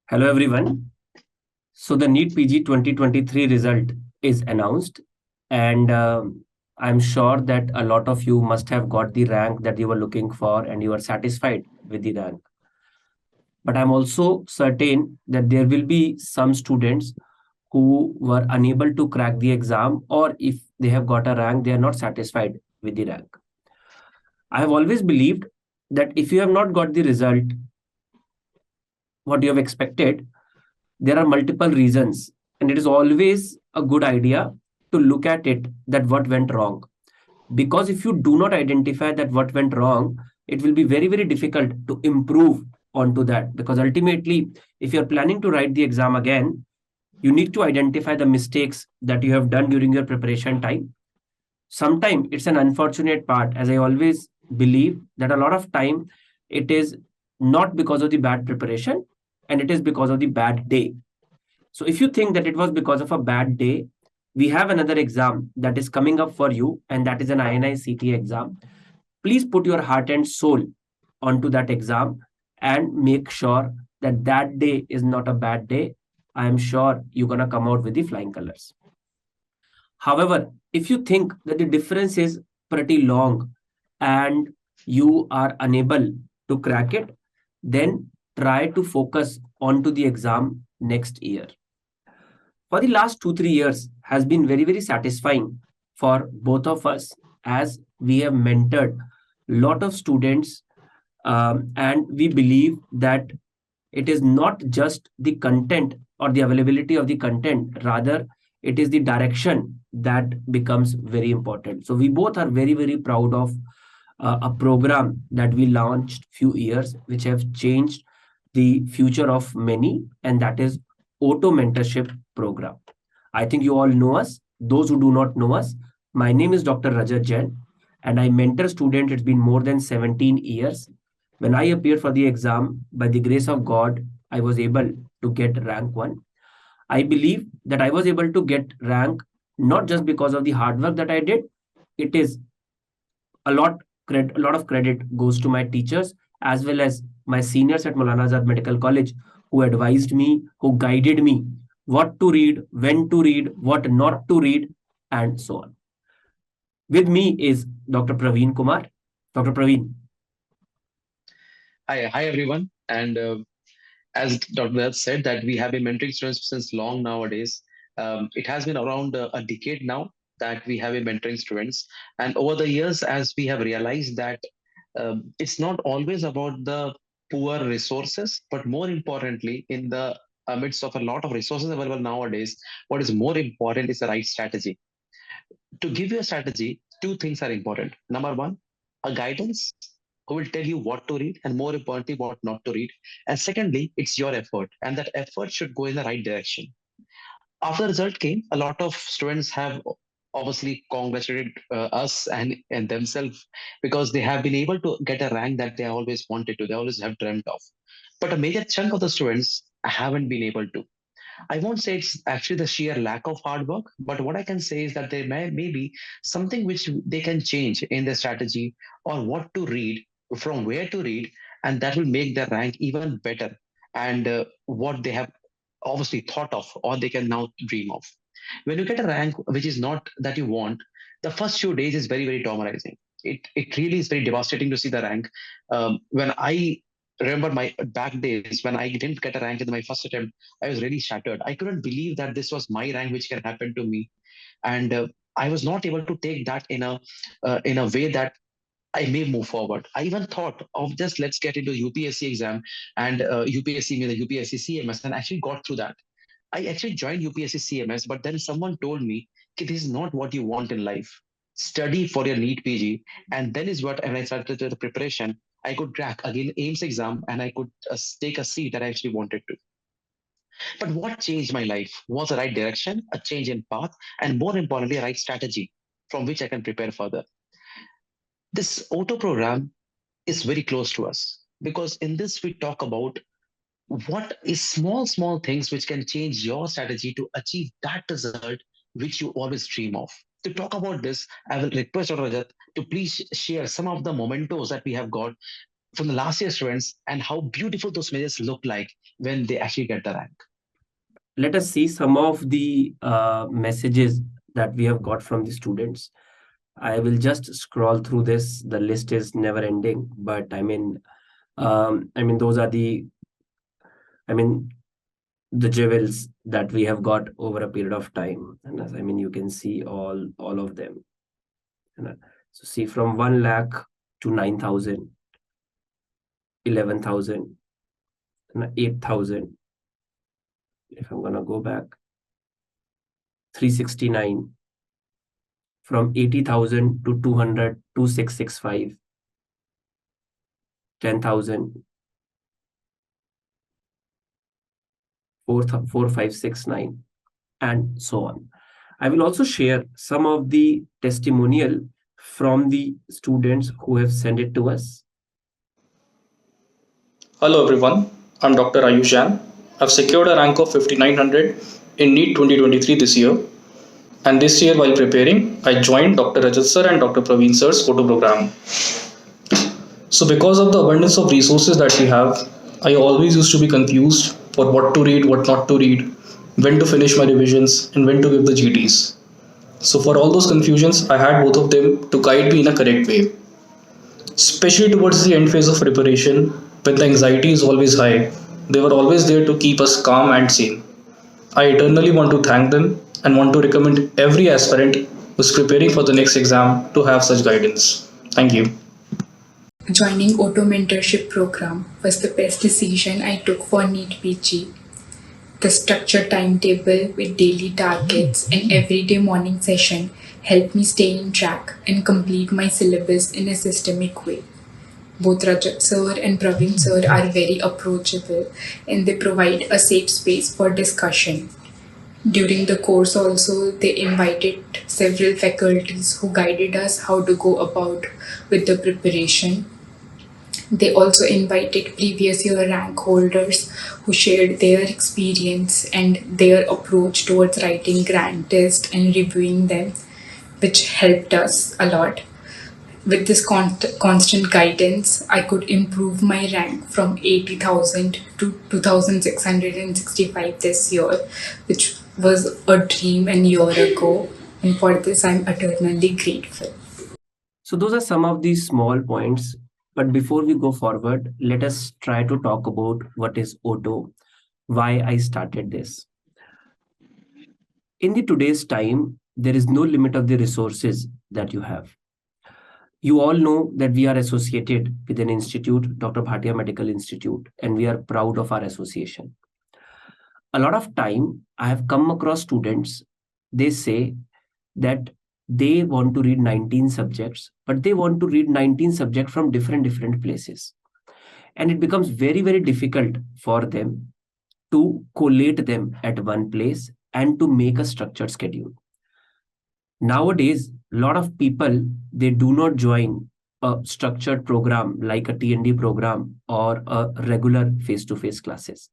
Hello everyone. So the NEET PG 2023 result is announced, and I'm sure that a lot of you must have got the rank that you were looking for and you are satisfied with the rank. But I'm also certain that there will be some students who were unable to crack the exam, or if they have got a rank, they are not satisfied with the rank. I have always believed that if you have not got the result, what you have expected, there are multiple reasons, and it is always a good idea to look at it that what went wrong. Because if you do not identify that what went wrong, it will be very difficult to improve onto that. Because ultimately, if you're planning to write the exam again, you need to identify the mistakes that you have done during your preparation time. Sometimes it's an unfortunate part, as I always believe that a lot of time it is not because of the bad preparation, and it is because of the bad day. So if you think that it was because of a bad day, we have another exam that is coming up for you, and that is an INI-CT exam. Please put your heart and soul onto that exam and make sure that that day is not a bad day. I am sure you're going to come out with the flying colors. However, if you think that the difference is pretty long and you are unable to crack it, then try to focus onto the exam next year. For the last 2 3 years has been very satisfying for both of us, as we have mentored a lot of students, and we believe that it is not just the content or the availability of the content, rather it is the direction that becomes very important. So we both are very proud of a program that we launched few years, which have changed the future of many, and that is auto mentorship program. I think you all know us. Those who do not know us, my name is Dr. Rajat Jain, and I mentor students. It's been more than 17 years. When I appeared for the exam, by the grace of God, I was able to get rank one. I believe that I was able to get rank not just because of the hard work that I did. It is a lot of credit goes to my teachers as well as my seniors at Maulana Azad Medical College, who advised me, who guided me what to read, when to read, what not to read, and so on. With me is Dr. Praveen Kumar. Dr. Praveen. Hi everyone. And as Dr. Rajat said, that we have been mentoring students since long nowadays. It has been around a decade now that we have been mentoring students. And over the years, as we have realized that it's not always about the poor resources, but more importantly, in the midst of a lot of resources available nowadays, what is more important is the right strategy. To give you a strategy, two things are important. Number one, a guidance who will tell you what to read and more importantly, what not to read. And secondly, it's your effort, and that effort should go in the right direction. After the result came, a lot of students have obviously congratulated us and themselves because they have been able to get a rank that they always wanted to, they always have dreamt of. But a major chunk of the students haven't been able to. I won't say it's actually the sheer lack of hard work, but what I can say is that there may be something which they can change in their strategy or what to read, from where to read, and that will make their rank even better and what they have obviously thought of or they can now dream of. When you get a rank which is not that you want, the first few days is very traumatizing. It really is very devastating to see the rank. When I remember my back days when I didn't get a rank in my first attempt, I was really shattered. I couldn't believe that this was my rank which can happen to me, and I was not able to take that in a way that I may move forward. I even thought of just let's get into UPSC exam and UPSC means the UPSC CMS, and actually got through that. I actually joined UPSC CMS, but then someone told me, "Okay, this is not what you want in life. Study for your NEET PG." And then is what, when I started the preparation, I could crack again AIMS exam and I could take a seat that I actually wanted to. But what changed my life was the right direction, a change in path, and more importantly, a right strategy from which I can prepare further. This auto program is very close to us because in this we talk about what is small things which can change your strategy to achieve that result which you always dream of. To talk about this, I will request Dr. Rajat to please share some of the mementos that we have got from the last year students and how beautiful those images look like when they actually get the rank. Let us see some of the messages that we have got from the students. I will just scroll through this. The list is never ending, but those are I mean, the jewels that we have got over a period of time. And you can see all of them. So see, from 1 lakh to 9,000, 11,000, 8,000. If I'm gonna go back, 369, from 80,000 to 200, 2665, 10,000, 4,569, and so on. I will also share some of the testimonial from the students who have sent it to us. Hello everyone, I'm Dr. Jain. I've secured a rank of 5900 in NEET 2023 this year. And this year, while preparing, I joined Dr. Rajat sir and Dr. Praveen sir's photo program. So, because of the abundance of resources that we have, I always used to be confused for what to read, what not to read, when to finish my revisions, and when to give the GTs. So, for all those confusions, I had both of them to guide me in a correct way. Especially towards the end phase of preparation, when the anxiety is always high, they were always there to keep us calm and sane. I eternally want to thank them and want to recommend every aspirant who's preparing for the next exam to have such guidance. Thank you. Joining Auto Mentorship program was the best decision I took for NEET PG. The structured timetable with daily targets and everyday morning session helped me stay in track and complete my syllabus in a systemic way. Both Rajat sir and Praveen sir are very approachable and they provide a safe space for discussion. During the course also, they invited several faculties who guided us how to go about with the preparation. They also invited previous year rank holders who shared their experience and their approach towards writing grand tests and reviewing them, which helped us a lot. With this constant guidance, I could improve my rank from 80,000 to 2,665 this year, which was a dream a year ago. And for this, I'm eternally grateful. So those are some of these small points. But before we go forward, let us try to talk about what is Auto, why I started this. In the today's time, there is no limit of the resources that you have. You all know that we are associated with an institute, Dr. Bhatia Medical Institute, and we are proud of our association. A lot of time, I have come across students, they say that they want to read 19 subjects, but they want to read 19 subjects from different places. And it becomes very difficult for them to collate them at one place and to make a structured schedule. Nowadays, a lot of people, they do not join a structured program like a TND program or a regular face-to-face classes.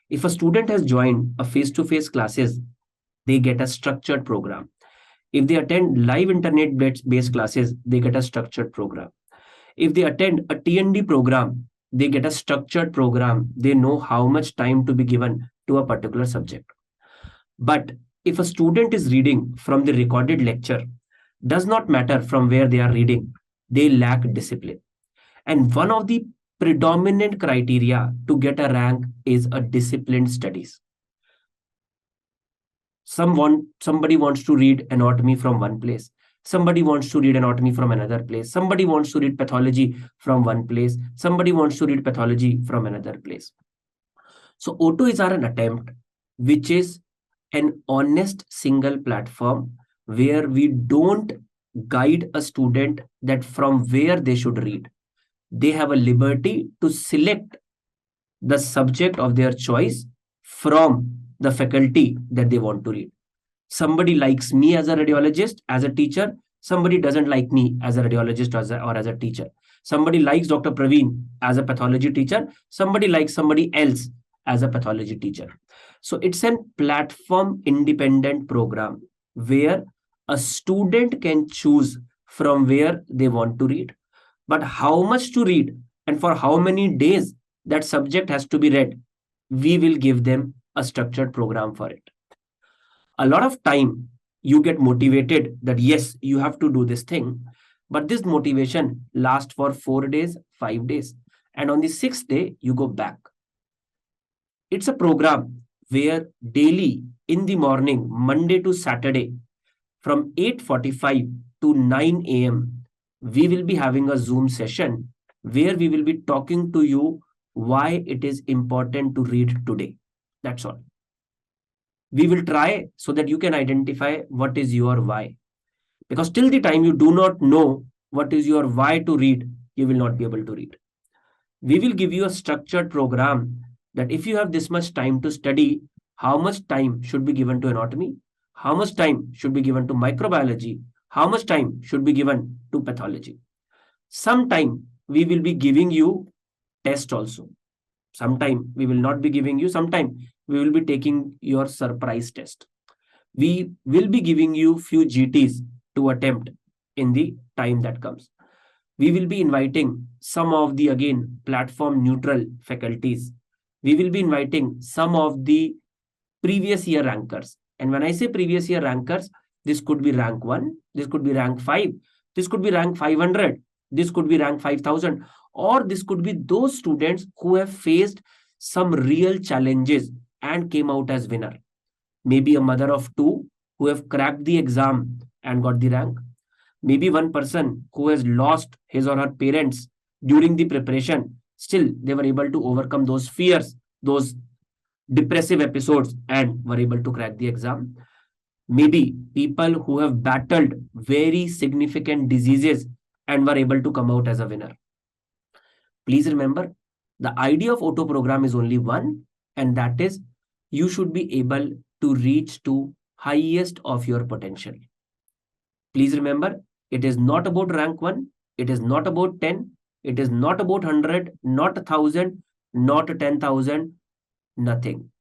If a student has joined a face-to-face classes, they get a structured program. If they attend live internet-based classes, they get a structured program. If they attend a TND program, they get a structured program. They know how much time to be given to a particular subject. But if a student is reading from the recorded lecture, does not matter from where they are reading, they lack discipline. And one of the predominant criteria to get a rank is a disciplined studies. Somebody wants to read anatomy from one place. Somebody wants to read anatomy from another place. Somebody wants to read pathology from one place. Somebody wants to read pathology from another place. So Auto is an attempt, which is an honest single platform where we don't guide a student that from where they should read. They have a liberty to select the subject of their choice from the faculty that they want to read. Somebody likes me as a radiologist, as a teacher. Somebody doesn't like me as a radiologist or as a teacher. Somebody likes Dr. Praveen as a pathology teacher. Somebody likes somebody else as a pathology teacher. So it's a platform independent program where a student can choose from where they want to read, but how much to read and for how many days that subject has to be read, we will give them a structured program for it. A lot of time you get motivated that yes, you have to do this thing, but this motivation lasts for 4 days, 5 days, and on the sixth day you go back. It's a program where daily in the morning, Monday to Saturday, from 8:45 to 9 a.m., we will be having a Zoom session where we will be talking to you why it is important to read today. That's all. We will try so that you can identify what is your why. Because till the time you do not know what is your why to read, you will not be able to read. We will give you a structured program that if you have this much time to study, how much time should be given to anatomy, how much time should be given to microbiology, how much time should be given to pathology. Sometime we will be giving you test also. Sometime we will not be giving you, sometime we will be taking your surprise test. We will be giving you few GTs to attempt in the time that comes. We will be inviting some of the, again, platform neutral faculties. We will be inviting some of the previous year rankers. And when I say previous year rankers, this could be rank 1, this could be rank 5, this could be rank 500, this could be rank 5000, or this could be those students who have faced some real challenges and came out as winner. Maybe a mother of two who have cracked the exam and got the rank. Maybe one person who has lost his or her parents during the preparation. Still, they were able to overcome those fears, those depressive episodes, and were able to crack the exam. Maybe people who have battled very significant diseases and were able to come out as a winner. Please remember, the idea of auto program is only one, and that is you should be able to reach to highest of your potential. Please remember, it is not about rank 1, it is not about 10, it is not about 100, not 1,000, not 10,000, nothing.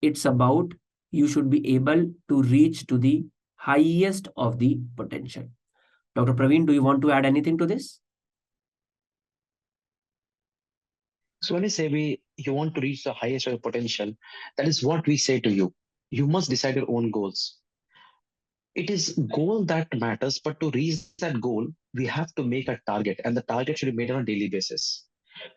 It's about you should be able to reach to the highest of the potential. Dr. Praveen, do you want to add anything to this? So when we say you want to reach the highest of your potential, that is what we say to you. You must decide your own goals. It is goal that matters, but to reach that goal, we have to make a target, and the target should be made on a daily basis.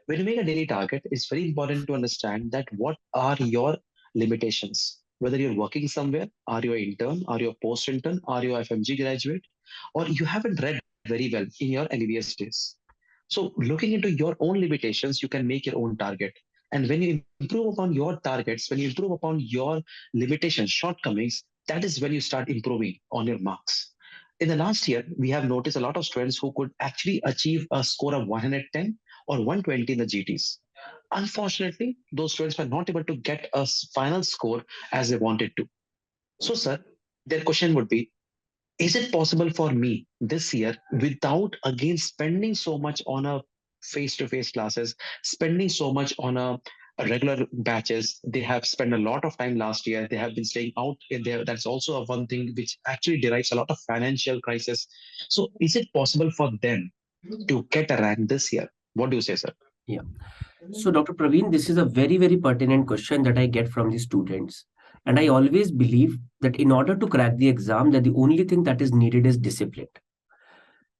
When you make a daily target, it's very important to understand that what are your limitations. Whether you're working somewhere, are you an intern, are you a post intern, are you a FMG graduate, or you haven't read very well in your MBBS days. So, looking into your own limitations, you can make your own target. And when you improve upon your targets, when you improve upon your limitations, shortcomings, that is when you start improving on your marks. In the last year, we have noticed a lot of students who could actually achieve a score of 110 or 120 in the GTs. Unfortunately, those students were not able to get a final score as they wanted to. So, sir, their question would be, is it possible for me this year without again spending so much on a face-to-face classes, spending so much on a regular batches? They have spent a lot of time last year. They have been staying out in there. That's also a one thing which actually derives a lot of financial crisis. So is it possible for them to get a rank this year? What do you say, sir? Yeah. So, Dr. Praveen, this is a very, very pertinent question that I get from the students. And I always believe that in order to crack the exam, that the only thing that is needed is discipline.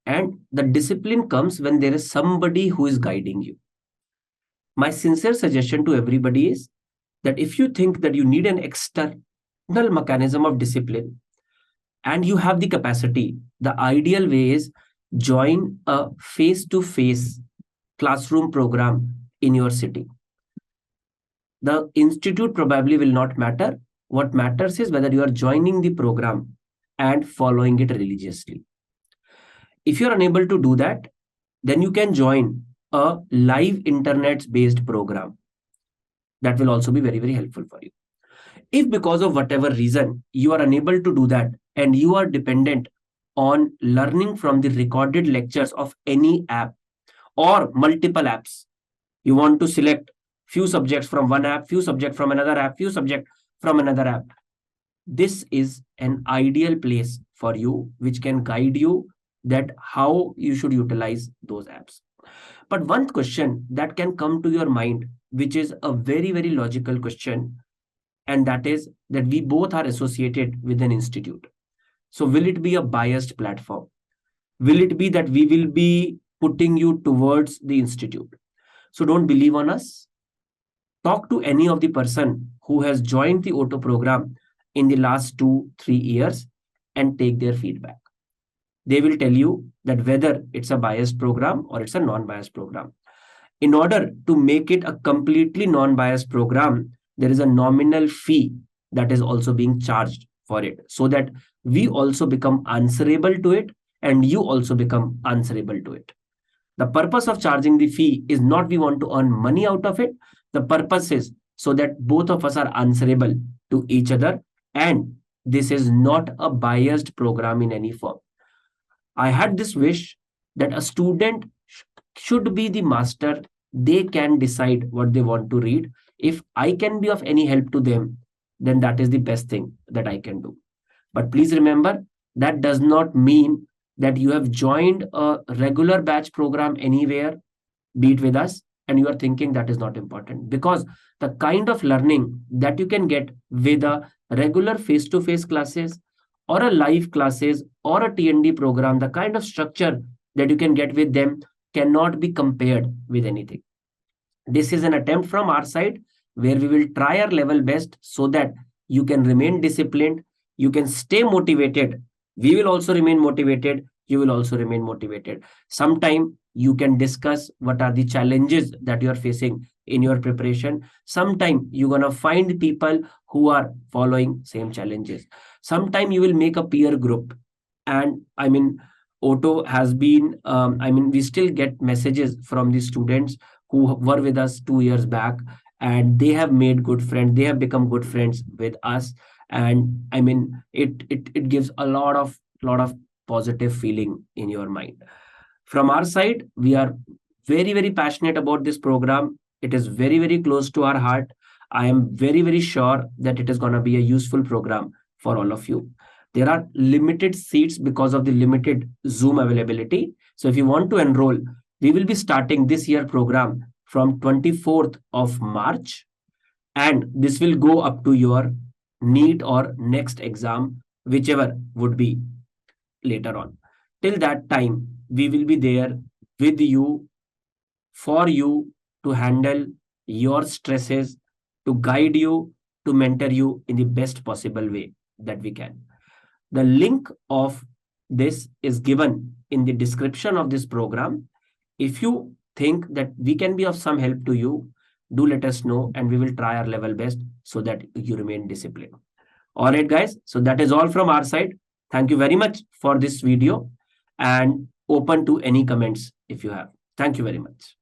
And the discipline comes when there is somebody who is guiding you. My sincere suggestion to everybody is that if you think that you need an external mechanism of discipline and you have the capacity, the ideal way is join a face-to-face classroom program in your city. The institute probably will not matter. What matters is whether you are joining the program and following it religiously. If you're unable to do that, then you can join a live internet based program. That will also be very, very helpful for you. If because of whatever reason you are unable to do that and you are dependent on learning from the recorded lectures of any app or multiple apps, you want to select few subjects from one app, few subjects from another app, few subjects from another app. This is an ideal place for you, which can guide you that how you should utilize those apps. But one question that can come to your mind, which is a very, very logical question, and that is that we both are associated with an institute. So will it be a biased platform? Will it be that we will be putting you towards the institute? So don't believe on us. Talk to any of the person who has joined the auto program in the last 2-3 years and take their feedback. They will tell you that whether it's a biased program or it's a non-biased program. In order to make it a completely non-biased program, there is a nominal fee that is also being charged for it, so that we also become answerable to it and you also become answerable to it. The purpose of charging the fee is not we want to earn money out of it. The purpose is so that both of us are answerable to each other, and this is not a biased program in any form. I had this wish that a student should be the master. They can decide what they want to read. If I can be of any help to them, then that is the best thing that I can do. But please remember, that does not mean that you have joined a regular batch program anywhere, be it with us, and you are thinking that is not important. Because the kind of learning that you can get with a regular face-to-face classes or a live classes or a TND program, the kind of structure that you can get with them cannot be compared with anything. This is an attempt from our side where we will try our level best so that you can remain disciplined, you can stay motivated. We will also remain motivated. You will also remain motivated. Sometime you can discuss what are the challenges that you are facing in your preparation. Sometime you're going to find people who are following same challenges. Sometime you will make a peer group. And I mean, Auto has been, we still get messages from the students who were with us 2 years back, and they have made good friends. They have become good friends with us. And I mean, it gives a lot of positive feeling in your mind. From our side, we are very, very passionate about this program. It is very, very close to our heart. I am very, very sure that it is going to be a useful program for all of you. There are limited seats because of the limited Zoom availability. So if you want to enroll, we will be starting this year program from 24th of March, and this will go up to your NEET or next exam, whichever would be later on. Till that time, we will be there with you, for you, to handle your stresses, to guide you, to mentor you in the best possible way that we can. The link of this is given in the description of this program. If you think that we can be of some help to you, do let us know and we will try our level best so that you remain disciplined. All right, guys. So that is all from our side. Thank you very much for this video, and open to any comments if you have. Thank you very much.